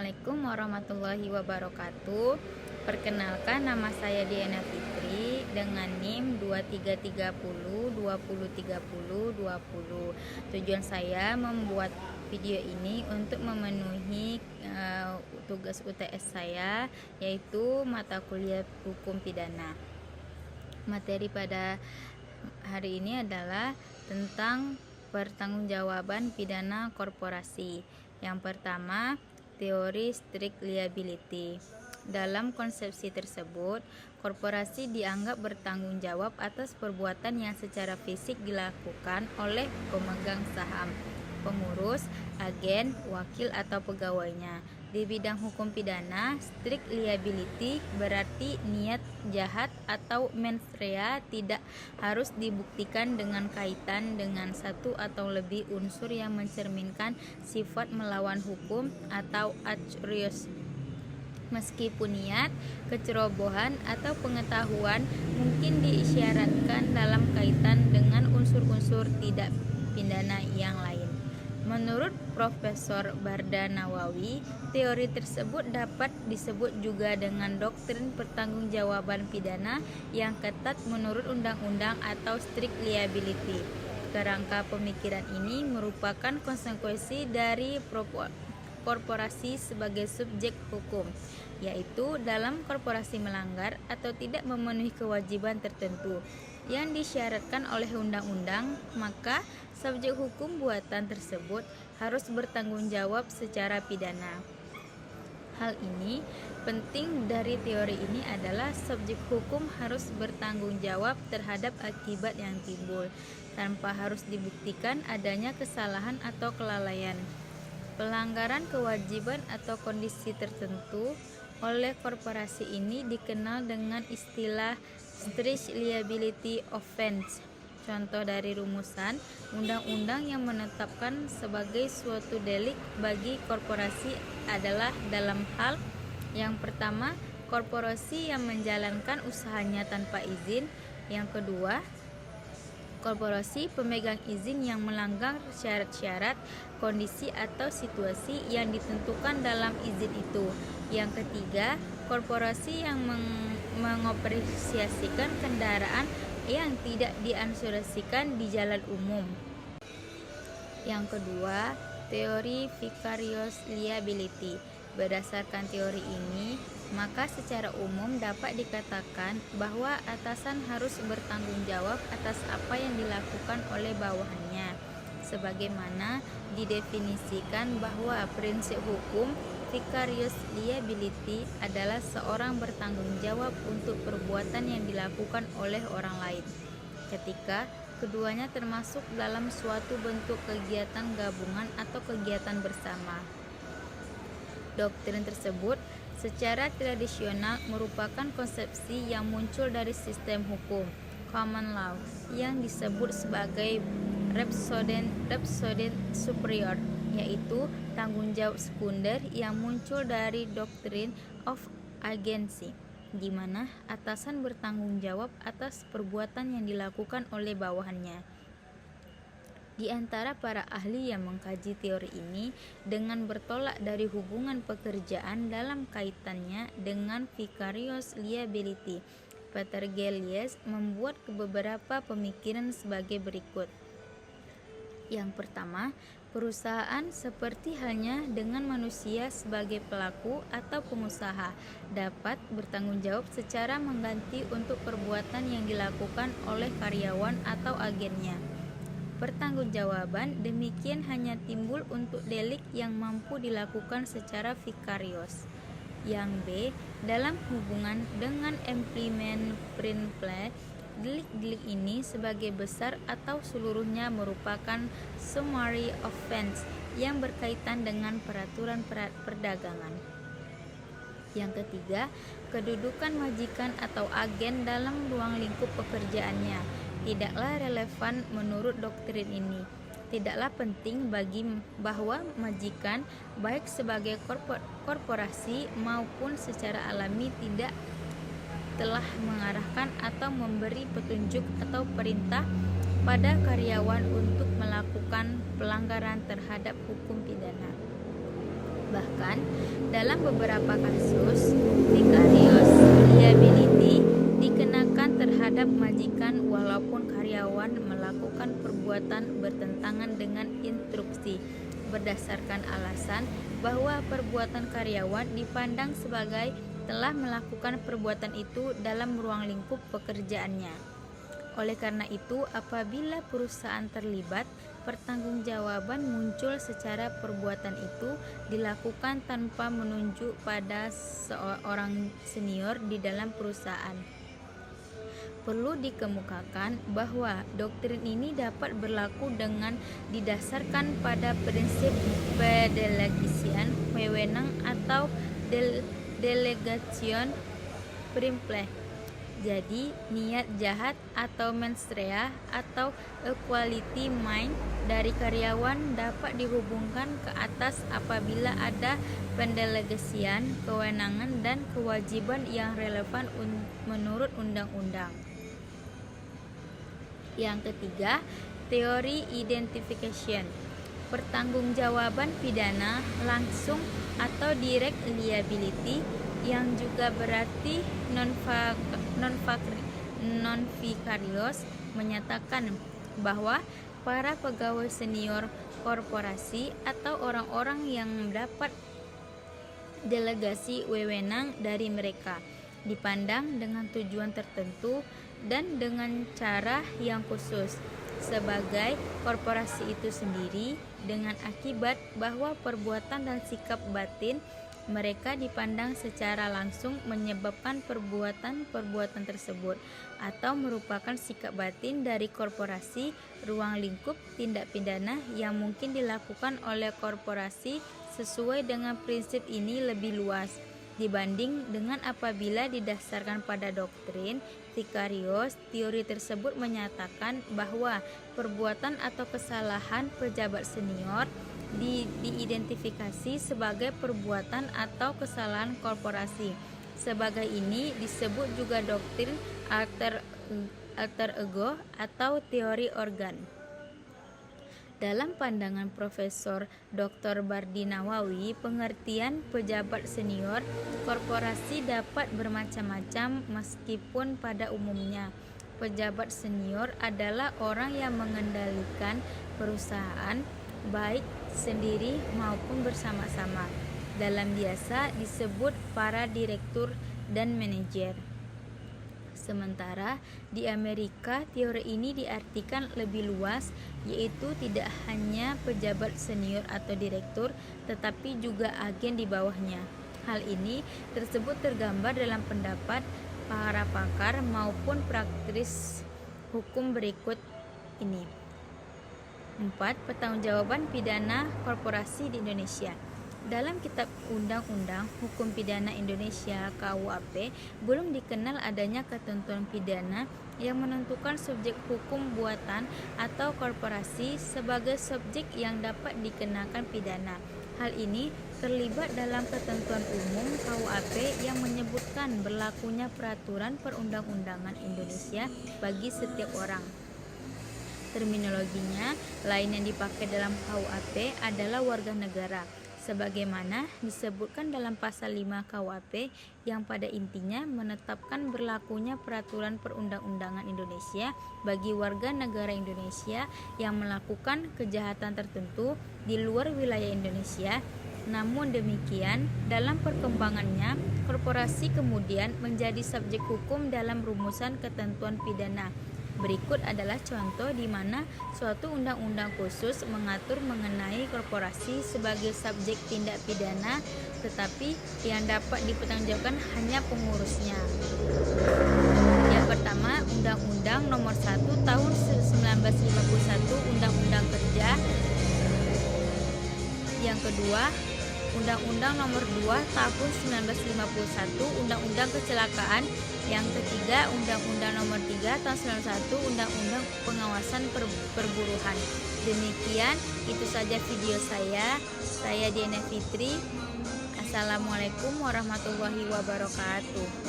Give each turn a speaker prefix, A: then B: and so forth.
A: Assalamualaikum warahmatullahi wabarakatuh. Perkenalkan, nama saya Diana Fitri dengan NIM 2330203020. Tujuan saya membuat video ini untuk memenuhi tugas UTS saya, yaitu mata kuliah hukum pidana. Materi pada hari ini adalah tentang pertanggungjawaban pidana korporasi. Yang pertama, teori strict liability. Dalam konsepsi tersebut, korporasi dianggap bertanggung jawab atas perbuatan yang secara fisik dilakukan oleh pemegang saham, pengurus, agen, wakil atau pegawainya. Di bidang hukum pidana, strict liability berarti niat jahat atau mens rea tidak harus dibuktikan dengan kaitan dengan satu atau lebih unsur yang mencerminkan sifat melawan hukum atau acrius. Meskipun niat, kecerobohan, atau pengetahuan mungkin diisyaratkan dalam kaitan dengan unsur-unsur tidak pidana yang lain. Menurut Profesor Barda Nawawi, teori tersebut dapat disebut juga dengan doktrin pertanggungjawaban pidana yang ketat menurut undang-undang atau strict liability. Kerangka pemikiran ini merupakan konsekuensi dari korporasi sebagai subjek hukum, yaitu dalam korporasi melanggar atau tidak memenuhi kewajiban tertentu yang disyaratkan oleh undang-undang, maka subjek hukum buatan tersebut harus bertanggung jawab secara pidana. Hal ini penting dari teori ini adalah subjek hukum harus bertanggung jawab terhadap akibat yang timbul tanpa harus dibuktikan adanya kesalahan atau kelalaian. Pelanggaran kewajiban atau kondisi tertentu oleh korporasi ini dikenal dengan istilah strict liability offense. Contoh dari rumusan undang-undang yang menetapkan sebagai suatu delik bagi korporasi adalah dalam hal yang pertama, korporasi yang menjalankan usahanya tanpa izin. Yang kedua, korporasi pemegang izin yang melanggar syarat-syarat, kondisi atau situasi yang ditentukan dalam izin itu. Yang ketiga, korporasi yang mengoperasikan kendaraan yang tidak diasuransikan di jalan umum. Yang kedua, teori vicarious liability. Berdasarkan teori ini, maka secara umum dapat dikatakan bahwa atasan harus bertanggung jawab atas apa yang dilakukan oleh bawahannya, sebagaimana didefinisikan bahwa prinsip hukum vicarious liability adalah seorang bertanggung jawab untuk perbuatan yang dilakukan oleh orang lain, ketika keduanya termasuk dalam suatu bentuk kegiatan gabungan atau kegiatan bersama. Doktrin tersebut secara tradisional merupakan konsepsi yang muncul dari sistem hukum common law yang disebut sebagai Rhapsody superior, yaitu tanggung jawab sekunder yang muncul dari doktrin of agency, di mana atasan bertanggung jawab atas perbuatan yang dilakukan oleh bawahannya. Di antara para ahli yang mengkaji teori ini dengan bertolak dari hubungan pekerjaan dalam kaitannya dengan vicarious liability, Peter Gillies membuat beberapa pemikiran sebagai berikut. Yang pertama, perusahaan seperti halnya dengan manusia sebagai pelaku atau pengusaha dapat bertanggung jawab secara mengganti untuk perbuatan yang dilakukan oleh karyawan atau agennya. Pertanggungjawaban demikian hanya timbul untuk delik yang mampu dilakukan secara vicarious. Yang B, dalam hubungan dengan employment principle, delik-delik ini sebagai besar atau seluruhnya merupakan summary offense yang berkaitan dengan peraturan perdagangan. Yang ketiga, kedudukan majikan atau agen dalam ruang lingkup pekerjaannya tidaklah relevan menurut doktrin ini. Tidaklah penting bagi bahwa majikan baik sebagai korporasi maupun secara alami tidak telah mengarahkan atau memberi petunjuk atau perintah pada karyawan untuk melakukan pelanggaran terhadap hukum pidana. Bahkan, dalam beberapa kasus, vicarious liability dikenakan terhadap majikan walaupun karyawan melakukan perbuatan bertentangan dengan instruksi berdasarkan alasan bahwa perbuatan karyawan dipandang sebagai telah melakukan perbuatan itu dalam ruang lingkup pekerjaannya. Oleh karena itu, apabila perusahaan terlibat, pertanggungjawaban muncul secara perbuatan itu dilakukan tanpa menunjuk pada seorang senior di dalam perusahaan. Perlu dikemukakan bahwa doktrin ini dapat berlaku dengan didasarkan pada prinsip pendelegasian wewenang atau delegation principle. Jadi, niat jahat atau mens rea atau equality mind dari karyawan dapat dihubungkan ke atas apabila ada pendelegasian kewenangan dan kewajiban yang relevan menurut undang-undang. Yang ketiga, teori identification. Pertanggungjawaban pidana langsung atau direct liability yang juga berarti non-vicarious menyatakan bahwa para pegawai senior korporasi atau orang-orang yang mendapat delegasi wewenang dari mereka dipandang dengan tujuan tertentu dan dengan cara yang khusus sebagai korporasi itu sendiri, dengan akibat bahwa perbuatan dan sikap batin mereka dipandang secara langsung menyebabkan perbuatan-perbuatan tersebut atau merupakan sikap batin dari korporasi, ruang lingkup tindak pidana yang mungkin dilakukan oleh korporasi sesuai dengan prinsip ini lebih luas dibanding dengan apabila didasarkan pada doktrin vicarious. Teori tersebut menyatakan bahwa perbuatan atau kesalahan pejabat senior diidentifikasi sebagai perbuatan atau kesalahan korporasi. Sebagai ini disebut juga doktrin alter ego atau teori organ. Dalam pandangan Profesor Dr. Bardi Nawawi, pengertian pejabat senior korporasi dapat bermacam-macam meskipun pada umumnya pejabat senior adalah orang yang mengendalikan perusahaan baik sendiri maupun bersama-sama. Dalam biasa disebut para direktur dan manajer. Sementara di Amerika, teori ini diartikan lebih luas, yaitu tidak hanya pejabat senior atau direktur, tetapi juga agen di bawahnya. Hal ini tersebut tergambar dalam pendapat para pakar maupun praktis hukum berikut ini. 4. Pertanggungjawaban pidana korporasi di Indonesia. Dalam Kitab Undang-Undang Hukum Pidana Indonesia (KUHP) belum dikenal adanya ketentuan pidana yang menentukan subjek hukum buatan atau korporasi sebagai subjek yang dapat dikenakan pidana. Hal ini terlibat dalam ketentuan umum KUHP yang menyebutkan berlakunya peraturan perundang-undangan Indonesia bagi setiap orang. Terminologinya lain yang dipakai dalam KUHP adalah warga negara, sebagaimana disebutkan dalam pasal 5 KUHP yang pada intinya menetapkan berlakunya peraturan perundang-undangan Indonesia bagi warga negara Indonesia yang melakukan kejahatan tertentu di luar wilayah Indonesia. Namun demikian, dalam perkembangannya, korporasi kemudian menjadi subjek hukum dalam rumusan ketentuan pidana. Berikut adalah contoh di mana suatu undang-undang khusus mengatur mengenai korporasi sebagai subjek tindak pidana, tetapi yang dapat dipertanggungjawabkan hanya pengurusnya. Yang pertama, Undang-Undang Nomor 1 Tahun 1951, Undang-Undang Kerja. Yang kedua, Undang-Undang Nomor 2 Tahun 1951, Undang-Undang Kecelakaan. Yang ketiga, Undang-Undang Nomor 3 Tahun 1991, Undang-Undang Pengawasan Perburuhan. Demikian, itu saja video saya. Saya Diana Fitri. Assalamualaikum warahmatullahi wabarakatuh.